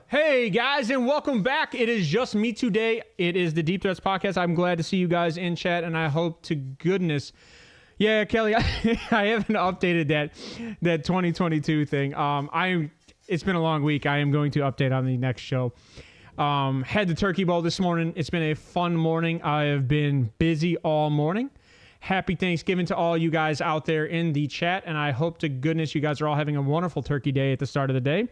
Hey guys, and welcome back. It is just me today. It is the Deep Threats Podcast. I'm glad to see you guys in chat, and I hope to goodness, yeah, Kelly, I haven't updated that 2022 thing. It's been a long week. I am going to update on the next show. Had the turkey bowl this morning. It's been a fun morning. I have been busy all morning. Happy Thanksgiving to all you guys out there in the chat, and I hope to goodness you guys are all having a wonderful turkey day at the start of the day.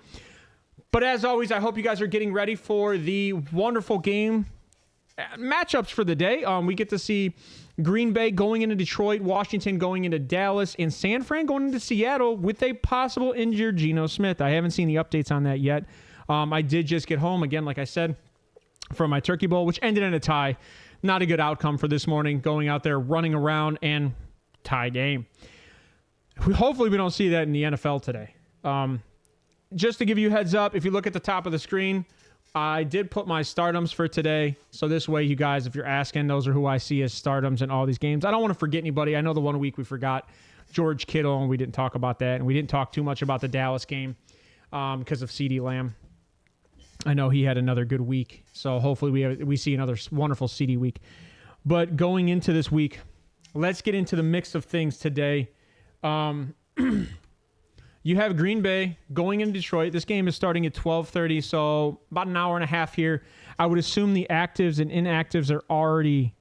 But as always, I hope you guys are getting ready for the wonderful game matchups for the day. We get to see Green Bay going into Detroit, Washington going into Dallas, and San Fran going into Seattle with a possible injured Geno Smith. I haven't seen the updates on that yet. I did just get home, again, like I said, from my turkey bowl, which ended in a tie. Not a good outcome for this morning, going out there, running around, and tie game. Hopefully we don't see that in the NFL today. Just to give you a heads up, if you look at the top of the screen, I did put my stardoms for today. So this way, you guys, if you're asking, those are who I see as stardoms in all these games. I don't want to forget anybody. I know the one week we forgot George Kittle, and we didn't talk about that. And we didn't talk too much about the Dallas game because of CeeDee Lamb. I know he had another good week. So hopefully we see another wonderful CeeDee week. But going into this week, let's get into the mix of things today. You have Green Bay going into Detroit. This game is starting at 12:30, so about an hour and a half here. I would assume the actives and inactives are already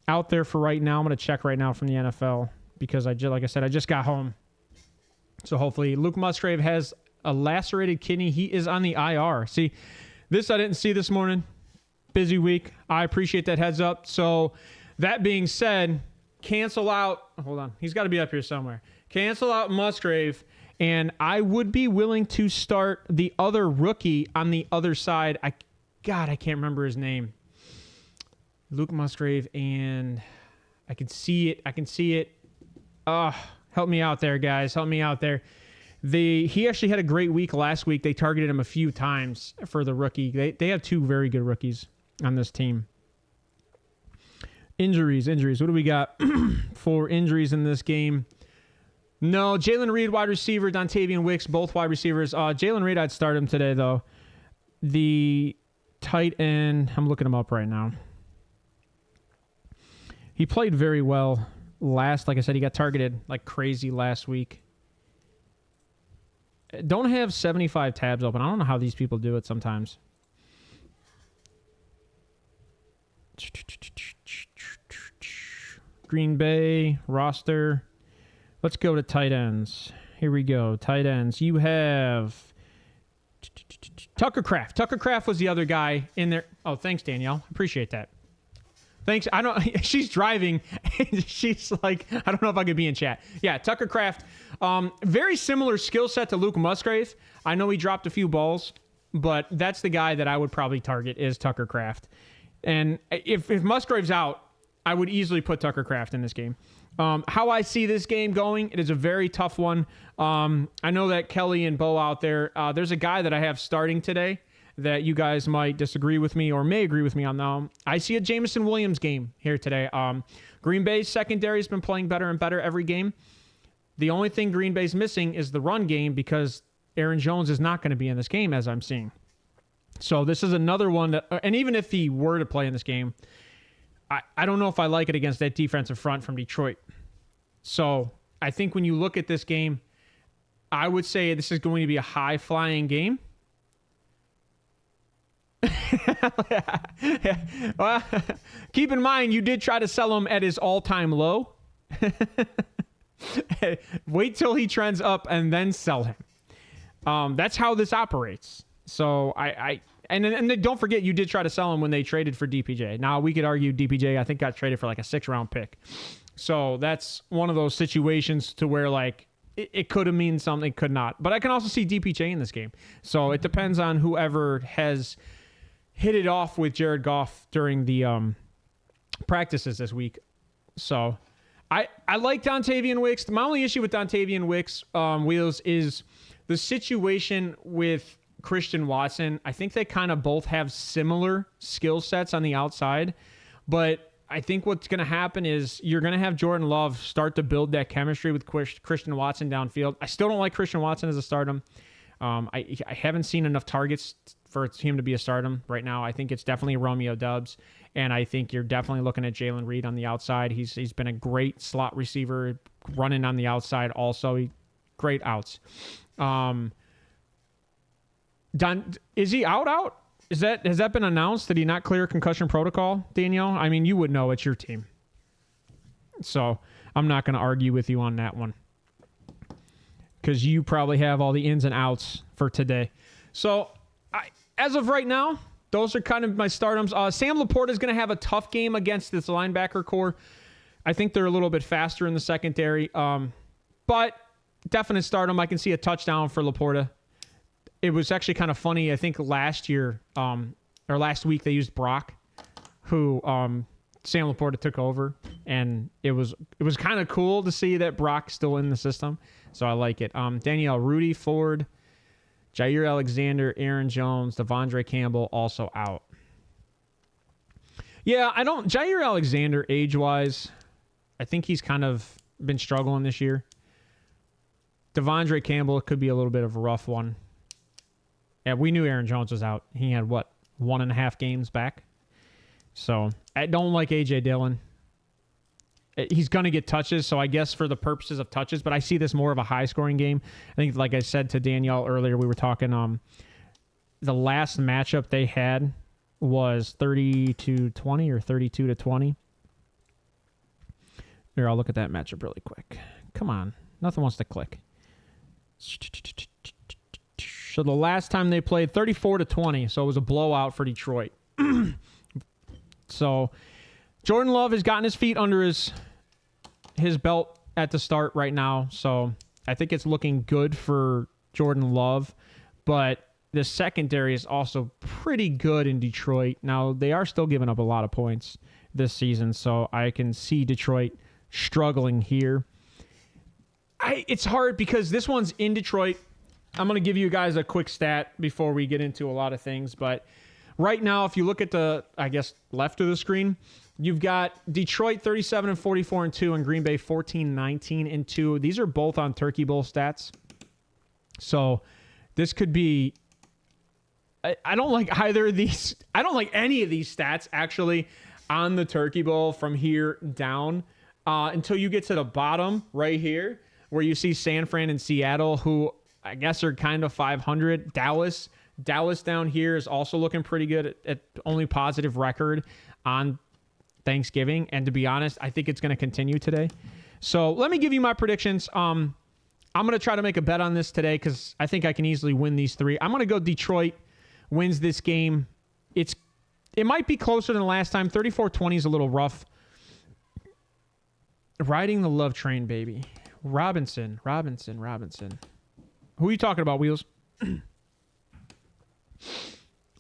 out there for right now. I'm going to check right now from the NFL because, like I said, I just got home. So hopefully Luke Musgrave has a lacerated kidney. He is on the IR. See, this I didn't see this morning. Busy week. I appreciate that heads up. So that being said, cancel out. Hold on. He's got to be up here somewhere. Cancel out Musgrave. And I would be willing to start the other rookie on the other side. I can't remember his name. Luke Musgrave, and I can see it. Help me out there, guys. Help me out there. He actually had a great week last week. They targeted him a few times for the rookie. They have two very good rookies on this team. Injuries. What do we got for injuries in this game? No, Jalen Reed, wide receiver, Dontavian Wicks, both wide receivers. Jalen Reed, I'd start him today, though. The tight end, I'm looking him up right now. He played very well like I said, he got targeted like crazy last week. Don't have 75 tabs open. I don't know how these people do it sometimes. Green Bay, roster. Let's go to tight ends. Here we go. Tight ends. You have Tucker Kraft. Tucker Kraft was the other guy in there. Oh, thanks, Danielle. Appreciate that. Thanks. She's driving. And she's like, I don't know if I could be in chat. Yeah, Tucker Kraft. Very similar skill set to Luke Musgrave. I know he dropped a few balls, but that's the guy that I would probably target is Tucker Kraft. And if Musgrave's out, I would easily put Tucker Kraft in this game. How I see this game going, it is a very tough one. I know that Kelly and Bo out there, there's a guy that I have starting today that you guys might disagree with me or may agree with me on. I see a Jameson Williams game here today. Green Bay's secondary has been playing better and better every game. The only thing Green Bay's missing is the run game because Aaron Jones is not going to be in this game as I'm seeing. So this is another one that, and even if he were to play in this game, I don't know if I like it against that defensive front from Detroit. So I think when you look at this game, I would say this is going to be a high-flying game. Well, keep in mind, you did try to sell him at his all-time low. Wait till he trends up and then sell him. That's how this operates. So And then don't forget, you did try to sell him when they traded for DPJ. Now, we could argue DPJ, I think, got traded for like a 6th-round pick. So that's one of those situations to where, like, it could have mean something, could not. But I can also see DPJ in this game. So it depends on whoever has hit it off with Jared Goff during the practices this week. So I like Dontavian Wicks. My only issue with Dontavian Wicks, Wheels, is the situation with Christian Watson. I think they kind of both have similar skill sets on the outside, but I think what's going to happen is you're going to have Jordan Love start to build that chemistry with Christian Watson downfield. I still don't like Christian Watson as a stardom. I haven't seen enough targets for him to be a stardom right now. I think it's definitely Romeo Doubs, and I think you're definitely looking at Jalen Reed on the outside. He's been a great slot receiver, running on the outside also. Great outs. Is he out? Has that been announced? Did he not clear concussion protocol, Danielle? I mean, you would know. It's your team. So I'm not going to argue with you on that one, because you probably have all the ins and outs for today. So as of right now, those are kind of my stardoms. Sam Laporta is going to have a tough game against this linebacker core. I think they're a little bit faster in the secondary. But definite stardom. I can see a touchdown for Laporta. It was actually kind of funny. I think last year, or last week, they used Brock, who Sam Laporta took over, and it was kind of cool to see that Brock's still in the system. So I like it. Danielle, Rudy Ford, Jair Alexander, Aaron Jones, Devondre Campbell also out. Yeah, Jair Alexander, age-wise, I think he's kind of been struggling this year. Devondre Campbell could be a little bit of a rough one. Yeah, we knew Aaron Jones was out. He had, 1.5 games back? So I don't like A.J. Dillon. He's going to get touches, so I guess for the purposes of touches, but I see this more of a high-scoring game. I think, like I said to Danielle earlier, we were talking, the last matchup they had was 30-20 or 32-20. Here, I'll look at that matchup really quick. Come on. Nothing wants to click. So the last time they played, 34-20, so it was a blowout for Detroit. So Jordan Love has gotten his feet under his belt at the start right now, so I think it's looking good for Jordan Love, but the secondary is also pretty good in Detroit. Now, they are still giving up a lot of points this season, so I can see Detroit struggling here. It's hard because this one's in Detroit. I'm going to give you guys a quick stat before we get into a lot of things, but right now, if you look at the, left of the screen, you've got Detroit 37-44-2 and Green Bay 14-19-2. These are both on Turkey Bowl stats. So this could be, I don't like either of these. I don't like any of these stats actually on the Turkey Bowl from here down until you get to the bottom right here where you see San Fran and Seattle, who I guess are kind of 500. Dallas down here is also looking pretty good at only positive record on Thanksgiving. And to be honest, I think it's going to continue today. So let me give you my predictions. I'm going to try to make a bet on this today because I think I can easily win these three. I'm going to go Detroit wins this game. It might be closer than the last time. 34-20 is a little rough. Riding the love train, baby. Robinson. Who are you talking about, Wheels?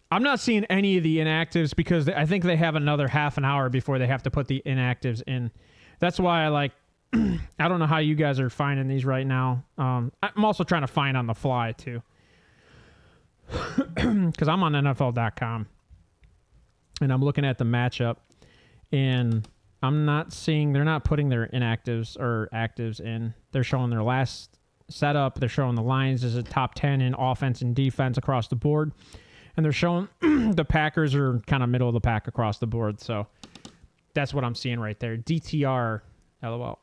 I'm not seeing any of the inactives because I think they have another half an hour before they have to put the inactives in. That's why I don't know how you guys are finding these right now. I'm also trying to find on the fly, too. Because I'm on NFL.com. And I'm looking at the matchup. And I'm not seeing, they're not putting their inactives or actives in. They're showing their last setup. They're showing the Lions as a top 10 in offense and defense across the board. And they're showing the Packers are kind of middle of the pack across the board. So that's what I'm seeing right there. DTR, LOL.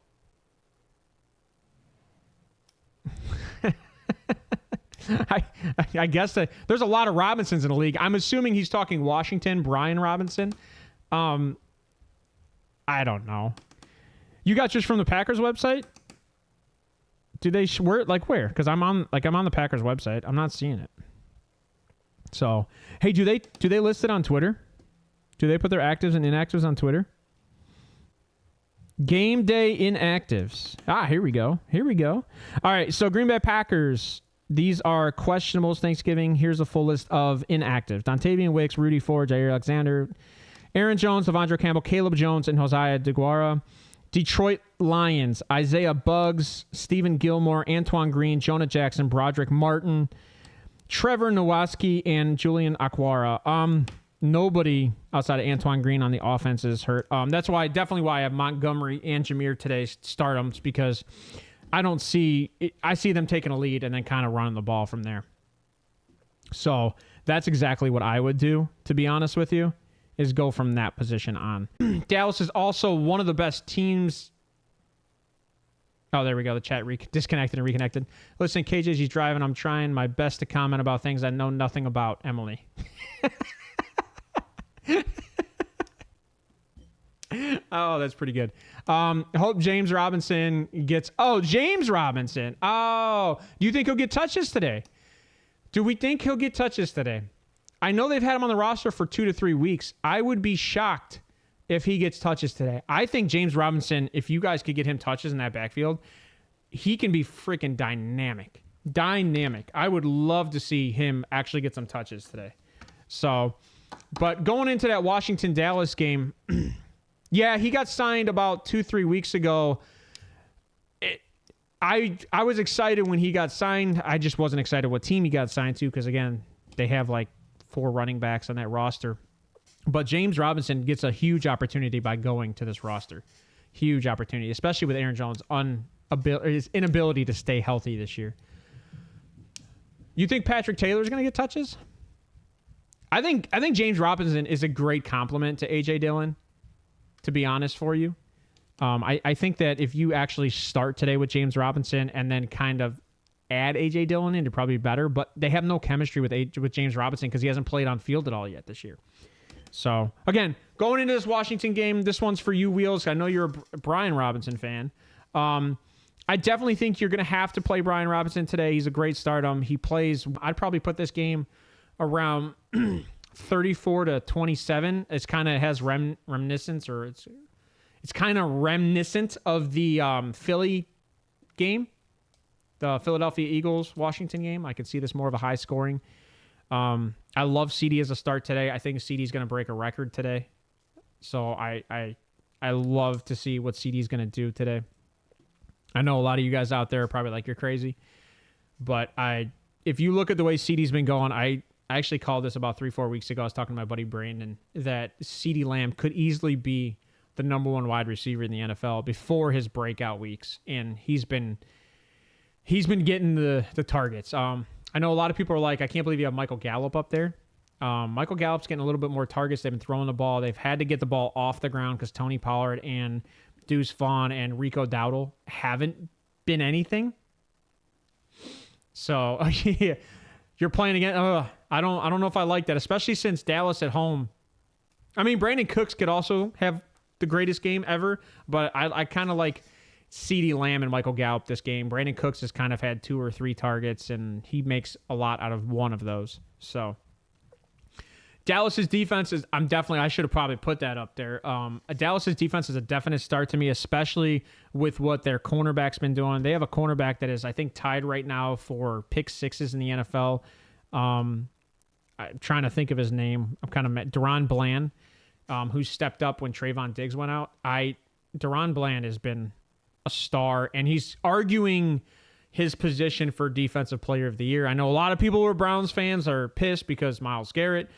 I guess that there's a lot of Robinsons in the league. I'm assuming he's talking Washington, Brian Robinson. I don't know. You got yours from the Packers website? Do they where? Because I'm on the Packers website. I'm not seeing it. So, hey, do they list it on Twitter? Do they put their actives and inactives on Twitter? Game day inactives. Here we go. All right, so Green Bay Packers. These are questionables Thanksgiving. Here's a full list of inactives. Dontavian Wicks, Rudy Ford, Jair Alexander, Aaron Jones, Devondre Campbell, Caleb Jones, and Josiah DeGuara. Detroit Lions, Isaiah Buggs, Stephen Gilmore, Antoine Green, Jonah Jackson, Broderick Martin, Trevor Nowatzki, and Julian Aquara. Nobody outside of Antoine Green on the offense is hurt. That's why I have Montgomery and Jameer today startums because I see them taking a lead and then kind of running the ball from there. So that's exactly what I would do, to be honest with you, is go from that position on. Dallas is also one of the best teams. Oh, there we go. The chat disconnected and reconnected. Listen, KJ's driving. I'm trying my best to comment about things I know nothing about, Emily. Oh, that's pretty good. Hope James Robinson gets... Oh, James Robinson. Oh, do you think he'll get touches today? Do we think he'll get touches today? I know they've had him on the roster for 2 to 3 weeks. I would be shocked if he gets touches today. I think James Robinson, if you guys could get him touches in that backfield, he can be freaking dynamic. Dynamic. I would love to see him actually get some touches today. So, but going into that Washington-Dallas game... Yeah, he got signed about 2-3 weeks ago. I was excited when he got signed. I just wasn't excited what team he got signed to because, again, they have like 4 running backs on that roster. But James Robinson gets a huge opportunity by going to this roster. Huge opportunity, especially with Aaron Jones' his inability to stay healthy this year. You think Patrick Taylor is going to get touches? I think James Robinson is a great compliment to A.J. Dillon. To be honest for you. I think that if you actually start today with James Robinson and then kind of add A.J. Dillon in, it'd probably be better. But they have no chemistry with James Robinson because he hasn't played on field at all yet this year. So, again, going into this Washington game, this one's for you, Wheels. I know you're a Brian Robinson fan. I definitely think you're going to have to play Brian Robinson today. He's a great start. He plays... I'd probably put this game around... 34 to 27. It's kind of has reminiscence, or it's kind of reminiscent of the Philly game, the Philadelphia Eagles Washington game. I could see this more of a high scoring. I love CD as a start today. I think CD's going to break a record today, so I love to see what CD's going to do today. I know a lot of you guys out there are probably like, you're crazy, but if you look at the way CD's been going, I actually called this about 3-4 weeks ago. I was talking to my buddy Brandon that CeeDee Lamb could easily be the number 1 wide receiver in the NFL before his breakout weeks, and he's been getting the targets. I know a lot of people are like, I can't believe you have Michael Gallup up there. Michael Gallup's getting a little bit more targets. They've been throwing the ball. They've had to get the ball off the ground because Tony Pollard and Deuce Vaughn and Rico Dowdle haven't been anything. So, yeah. You're playing again. I don't know if I like that, especially since Dallas at home. I mean, Brandon Cooks could also have the greatest game ever, but I kind of like CeeDee Lamb and Michael Gallup this game. Brandon Cooks has kind of had 2 or 3 targets, and he makes a lot out of one of those. So Dallas's defense is, I should have probably put that up there. Dallas's defense is a definite start to me, especially with what their cornerback's been doing. They have a cornerback that is, I think, tied right now for pick sixes in the NFL. I'm trying to think of his name. I'm kind of Deron Bland, who stepped up when Trayvon Diggs went out. Deron Bland has been a star, and he's arguing his position for Defensive Player of the Year. I know a lot of people who are Browns fans are pissed because Myles Garrett.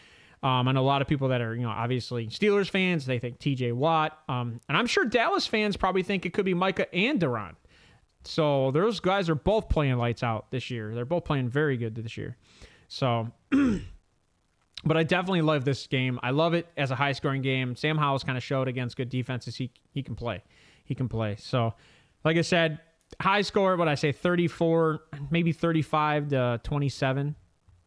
I know a lot of people that are, obviously Steelers fans. They think TJ Watt. And I'm sure Dallas fans probably think it could be Micah and Deron. So those guys are both playing lights out this year. They're both playing very good this year. So, but I definitely love this game. I love it as a high-scoring game. Sam Howell's kind of showed against good defenses he can play. He can play. So, like I said, high score, but I say 34, maybe 35 to 27.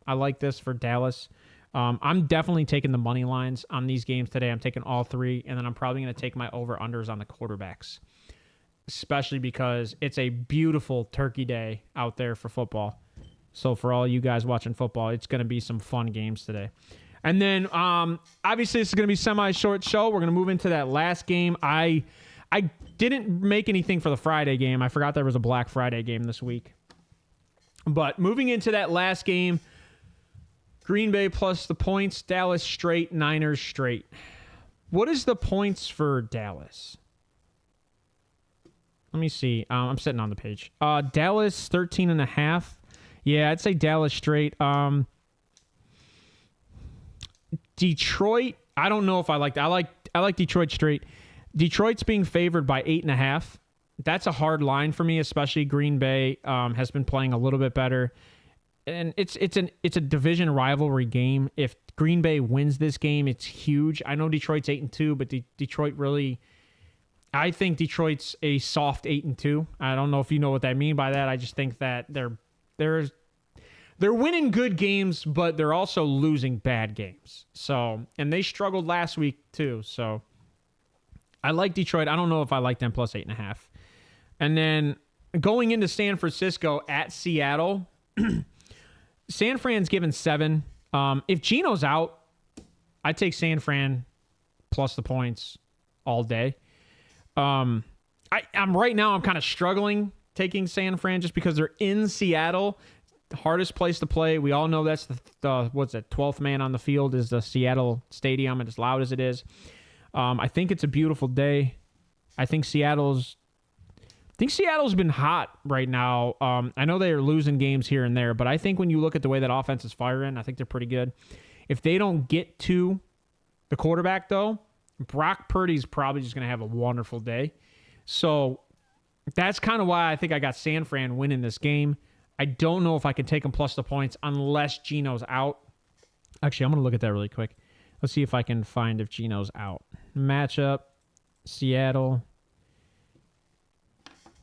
I like this for Dallas. I'm definitely taking the money lines on these games today. I'm taking all 3, and then I'm probably going to take my over-unders on the quarterbacks, especially because it's a beautiful turkey day out there for football. So for all you guys watching football, it's going to be some fun games today. And then, obviously, this is going to be a semi-short show. We're going to move into that last game. I didn't make anything for the Friday game. I forgot there was a Black Friday game this week. But moving into that last game, Green Bay plus the points, Dallas straight, Niners straight. What is the points for Dallas? Let me see. I'm sitting on the page. Dallas 13.5. Yeah, I'd say Dallas straight. Detroit, I don't know if I like that. I like Detroit straight. Detroit's being favored by 8.5. That's a hard line for me, especially Green Bay has been playing a little bit better. and it's a division rivalry game. If Green Bay wins this game, it's huge. I know Detroit's 8-2, but Detroit really, I think Detroit's a soft 8-2. I don't know if you know what I mean by that. I just think that they're winning good games, but they're also losing bad games. So, and they struggled last week too. So I like Detroit. I don't know if I like them plus 8.5. And then going into San Francisco at Seattle, San Fran's given 7. If Geno's out, I'd take San Fran plus the points all day. I'm right now, I'm kind of struggling taking San Fran just because they're in Seattle. The hardest place to play. We all know that's the what's it, 12th man on the field is the Seattle Stadium, and as loud as it is. I think it's a beautiful day. I think Seattle's been hot right now. I know they are losing games here and there, but I think when you look at the way that offense is firing, I think they're pretty good. If they don't get to the quarterback, though, Brock Purdy's probably just going to have a wonderful day. So that's kind of why I think I got San Fran winning this game. I don't know if I can take them plus the points unless Geno's out. Actually, I'm going to look at that really quick. Let's see if I can find if Geno's out. Matchup, Seattle.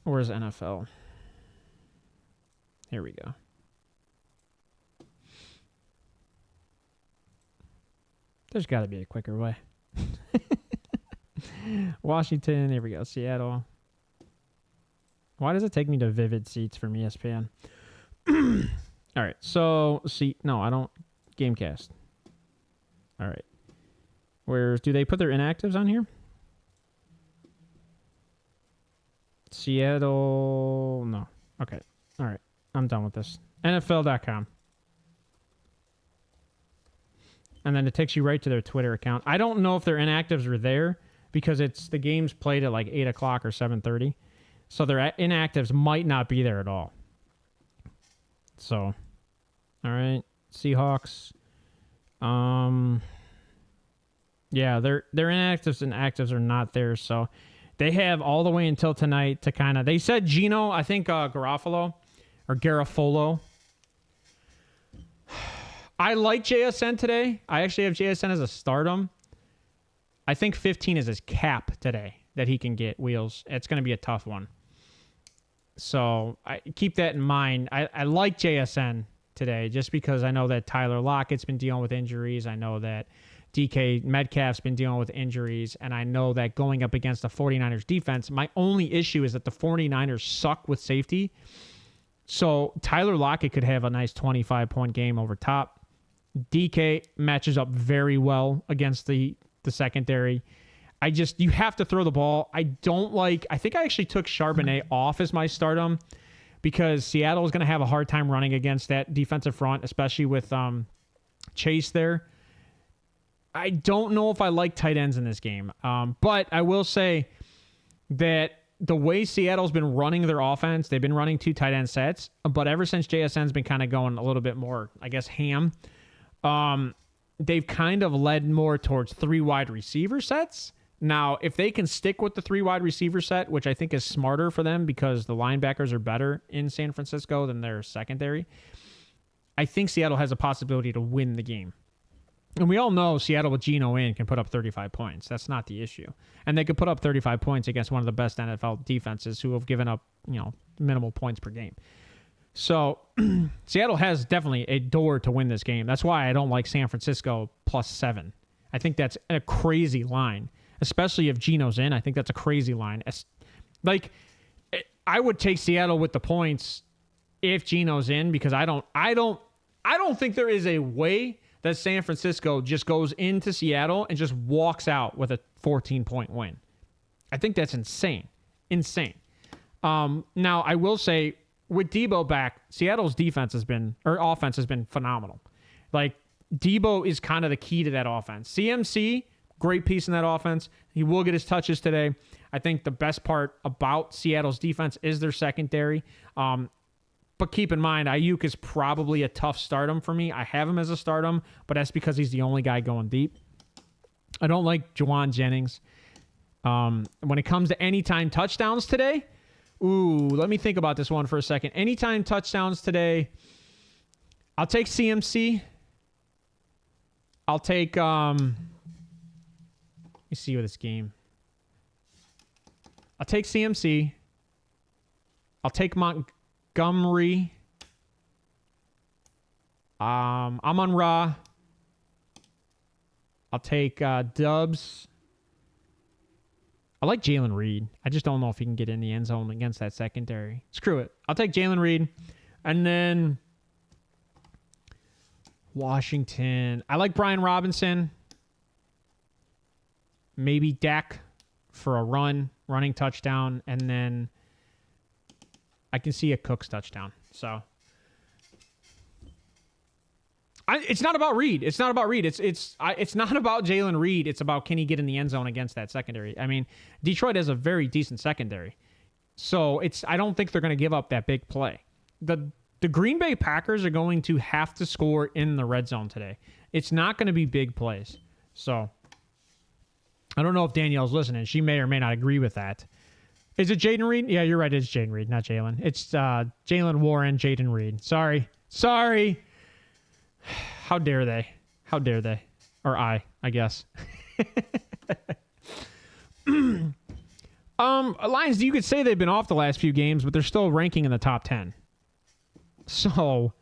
Where's NFL? Here we go. There's got to be a quicker way. Washington, here we go. Seattle. Why does it take me to Vivid Seats from ESPN? All right, so no, I don't. Gamecast. All right. Do they put their inactives on here? Seattle, no. Okay. All right. I'm done with this. NFL.com. And then it takes you right to their Twitter account. I don't know if their inactives are there because the game's played at like 8 o'clock or 7:30. So their inactives might not be there at all. So, all right. Seahawks. Yeah, their inactives and actives are not there. So they have all the way until tonight to kind of, they said Geno, I think Garofalo. I like JSN today. I actually have JSN as a stardom. I think 15 is his cap today that he can get, Wheels. It's going to be a tough one. So I keep that in mind. I like JSN today just because I know that Tyler Lockett's been dealing with injuries. I know that DK Metcalf's been dealing with injuries. And I know that going up against the 49ers defense, my only issue is that the 49ers suck with safety. So Tyler Lockett could have a nice 25-point game over top. DK matches up very well against the secondary. You have to throw the ball. I think I actually took Charbonnet off as my stardom because Seattle is going to have a hard time running against that defensive front, especially with Chase there. I don't know if I like tight ends in this game. But I will say that the way Seattle's been running their offense, they've been running 2 tight end sets, but ever since JSN's been kind of going a little bit more, I guess, ham, they've kind of led more towards 3 wide receiver sets. Now, if they can stick with the 3 wide receiver set, which I think is smarter for them because the linebackers are better in San Francisco than their secondary, I think Seattle has a possibility to win the game. And we all know Seattle with Geno in can put up 35 points. That's not the issue. And they could put up 35 points against one of the best NFL defenses who have given up, minimal points per game. So Seattle has definitely a door to win this game. That's why I don't like San Francisco plus 7. I think that's a crazy line, especially if Geno's in. I think that's a crazy line. I would take Seattle with the points if Geno's in because I don't think there is a way that San Francisco just goes into Seattle and just walks out with a 14-point win. I think that's insane. Now, I will say, with Debo back, Seattle's offense has been phenomenal. Like, Debo is kind of the key to that offense. CMC, great piece in that offense. He will get his touches today. I think the best part about Seattle's defense is their secondary. But keep in mind, Ayuk is probably a tough stardom for me. I have him as a stardom, but that's because he's the only guy going deep. I don't like Juwan Jennings. When it comes to anytime touchdowns today, let me think about this one for a second. Anytime touchdowns today, I'll take CMC. I'll take, let me see with this game. I'll take CMC. I'll take Montgomery. Amon-Ra. I'll take Dubs. I like Jalen Reed. I just don't know if he can get in the end zone against that secondary. Screw it. I'll take Jalen Reed. And then Washington. I like Brian Robinson. Maybe Dak for a running touchdown. And then I can see a Cooks touchdown. So it's not about Reed. It's not about Reed. It's not about Jalen Reed. It's about, can he get in the end zone against that secondary? I mean, Detroit has a very decent secondary. So I don't think they're going to give up that big play. The Green Bay Packers are going to have to score in the red zone today. It's not going to be big plays. So I don't know if Danielle's listening. She may or may not agree with that. Is it Jaden Reed? Yeah, you're right. It's Jaden Reed, not Jalen. It's Jalen Warren, Jaden Reed. Sorry. How dare they? How dare they? Or I guess. Lions, you could say they've been off the last few games, but they're still ranking in the top 10. So,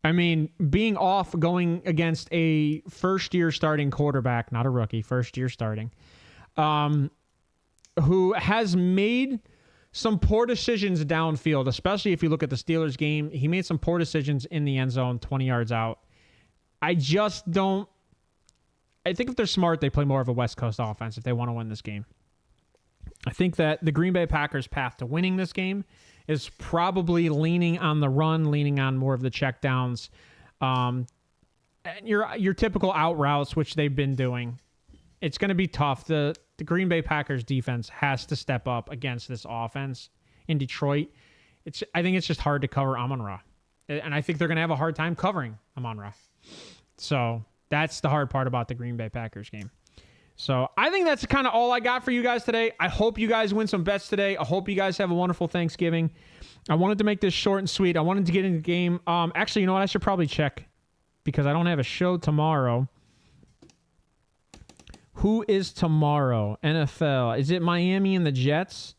I mean, being off going against a first-year starting quarterback, not a rookie, first-year starting, who has made some poor decisions downfield, especially if you look at the Steelers game. He made some poor decisions in the end zone, 20 yards out. I think if they're smart, they play more of a West Coast offense if they want to win this game. I think that the Green Bay Packers' path to winning this game is probably leaning on the run, leaning on more of the checkdowns, and your typical out routes, which they've been doing. It's going to be tough. The Green Bay Packers defense has to step up against this offense in Detroit. I think it's just hard to cover Amon-Ra, and I think they're going to have a hard time covering Amon-Ra. So that's the hard part about the Green Bay Packers game. So I think that's kind of all I got for you guys today. I hope you guys win some bets today. I hope you guys have a wonderful Thanksgiving. I wanted to make this short and sweet. I wanted to get into the game. Actually, you know what? I should probably check because I don't have a show tomorrow. Who is tomorrow? NFL. Is it Miami and the Jets?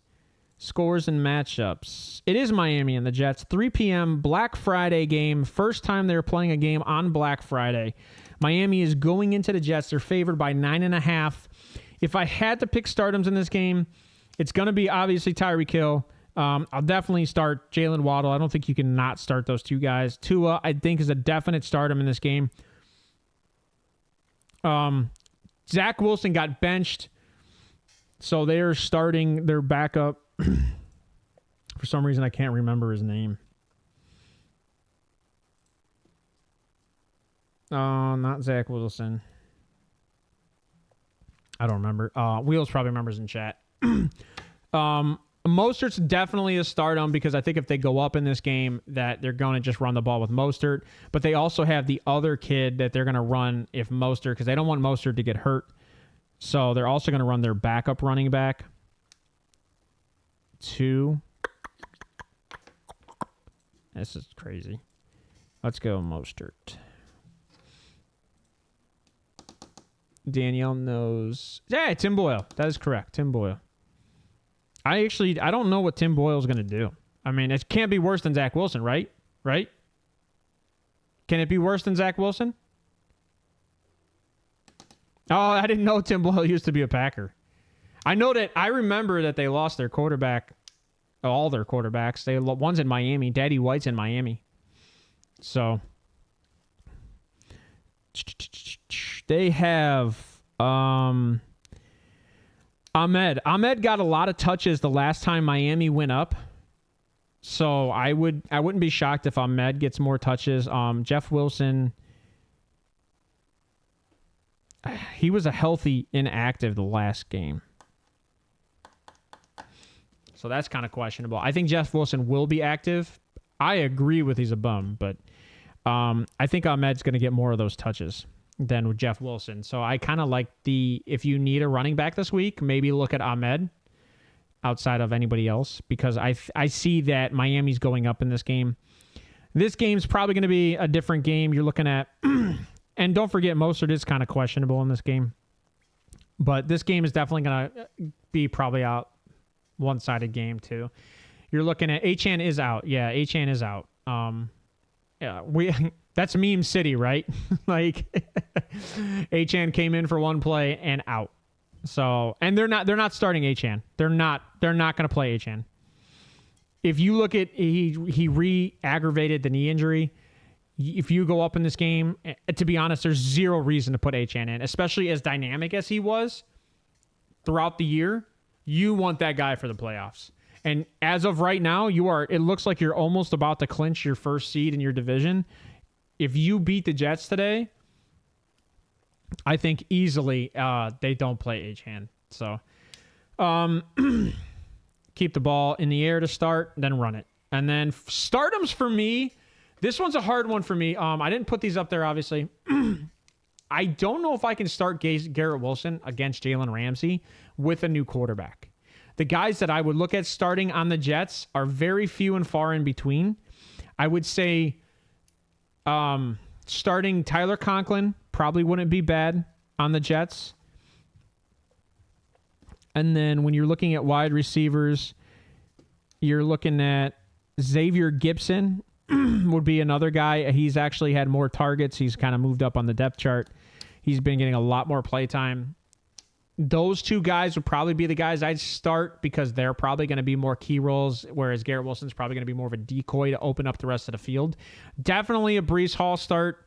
Scores and matchups. It is Miami and the Jets. 3 p.m. Black Friday game. First time they're playing a game on Black Friday. Miami is going into the Jets. They're favored by 9.5. If I had to pick stardoms in this game, it's going to be obviously Tyreek Hill. I'll definitely start Jalen Waddle. I don't think you can not start those two guys. Tua, I think, is a definite stardom in this game. Zach Wilson got benched, so they're starting their backup. For some reason, I can't remember his name. Not Zach Wilson. I don't remember. Wheels probably remembers in chat. Mostert's definitely a stardom because I think if they go up in this game that they're going to just run the ball with Mostert. But they also have the other kid that they're going to run if Mostert, because they don't want Mostert to get hurt. So they're also going to run their backup running back. 2. This is crazy. Let's go Mostert. Danielle knows. Yeah, Tim Boyle. That is correct. Tim Boyle. I don't know what Tim Boyle's going to do. I mean, it can't be worse than Zach Wilson, right? Right? Can it be worse than Zach Wilson? Oh, I didn't know Tim Boyle used to be a Packer. I remember that they lost their quarterback, all their quarterbacks. One's in Miami. Daddy White's in Miami. So they have Ahmed. Ahmed got a lot of touches the last time Miami went up. So I wouldn't be shocked if Ahmed gets more touches. Jeff Wilson, he was a healthy inactive the last game. So that's kind of questionable. I think Jeff Wilson will be active. I agree with he's a bum, but I think Ahmed's going to get more of those touches than with Jeff Wilson. So I kind of like if you need a running back this week, maybe look at Ahmed outside of anybody else, because I see that Miami's going up in this game. This game's probably going to be a different game. You're looking at, and don't forget, Mostert is kind of questionable in this game. But this game is definitely going to be probably a one-sided game too. You're looking at Achane is out. Yeah, Achane is out. That's meme city, right? Like Achane came in for one play and out. So, and they're not starting Achane. They're not going to play Achane. If you look at he re-aggravated the knee injury. If you go up in this game, to be honest, there's zero reason to put Achane in, especially as dynamic as he was throughout the year. You want that guy for the playoffs. And as of right now, it looks like you're almost about to clinch your first seed in your division. If you beat the Jets today, I think easily they don't play Achane. So keep the ball in the air to start, then run it. And then stardoms for me, this one's a hard one for me. I didn't put these up there, obviously. I don't know if I can start Garrett Wilson against Jalen Ramsey with a new quarterback. The guys that I would look at starting on the Jets are very few and far in between. I would say starting Tyler Conklin probably wouldn't be bad on the Jets. And then when you're looking at wide receivers, you're looking at Xavier Gibson would be another guy. He's actually had more targets. He's kind of moved up on the depth chart. He's been getting a lot more play time. Those two guys would probably be the guys I'd start because they're probably going to be more key roles, whereas Garrett Wilson's probably going to be more of a decoy to open up the rest of the field. Definitely a Breece Hall start.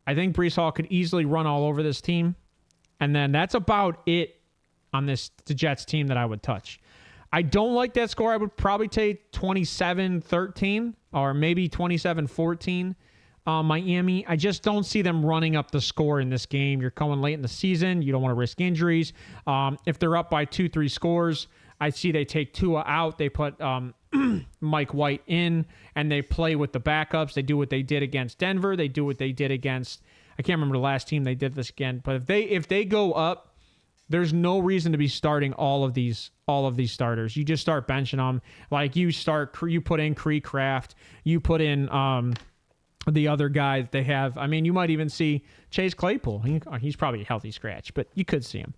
I think Breece Hall could easily run all over this team. And then that's about it on the Jets team that I would touch. I don't like that score. I would probably take 27-13 or maybe 27-14. Miami, I just don't see them running up the score in this game. You're going late in the season. You don't want to risk injuries. If they're up by 2-3 scores, I see they take Tua out. They put Mike White in, and they play with the backups. They do what they did against Denver. They do what they did against, I can't remember the last team they did this again. But if they go up, there's no reason to be starting all of these starters. You just start benching them. Like you put in Cree Craft. You put in the other guy that they have. I mean, you might even see Chase Claypool. He's probably a healthy scratch, but you could see him.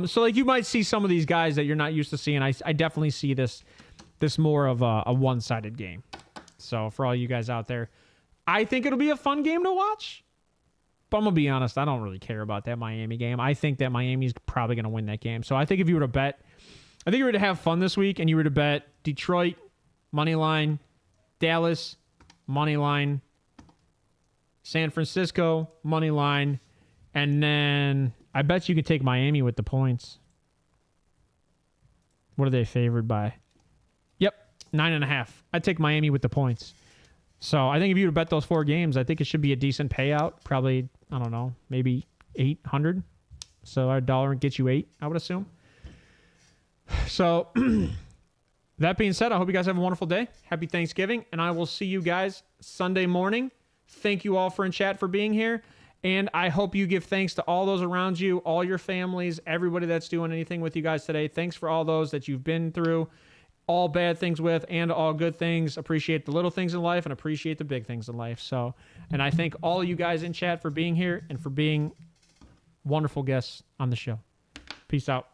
So like you might see some of these guys that you're not used to seeing. I definitely see this more of a one-sided game. So for all you guys out there, I think it'll be a fun game to watch. But I'm going to be honest, I don't really care about that Miami game. I think that Miami's probably going to win that game. So I think if you were to bet, I think you were to have fun this week and you were to bet Detroit, money line, Dallas, money line, San Francisco, money line, and then I bet you could take Miami with the points. What are they favored by? Yep, 9.5. I'd take Miami with the points. So I think if you were to bet those 4 games, I think it should be a decent payout. Probably, I don't know, maybe 800. So our dollar gets you 8, I would assume. So that being said, I hope you guys have a wonderful day. Happy Thanksgiving, and I will see you guys Sunday morning. Thank you all for in chat for being here. And I hope you give thanks to all those around you, all your families, everybody that's doing anything with you guys today. Thanks for all those that you've been through, all bad things with and all good things. Appreciate the little things in life and appreciate the big things in life. So, and I thank all of you guys in chat for being here and for being wonderful guests on the show. Peace out.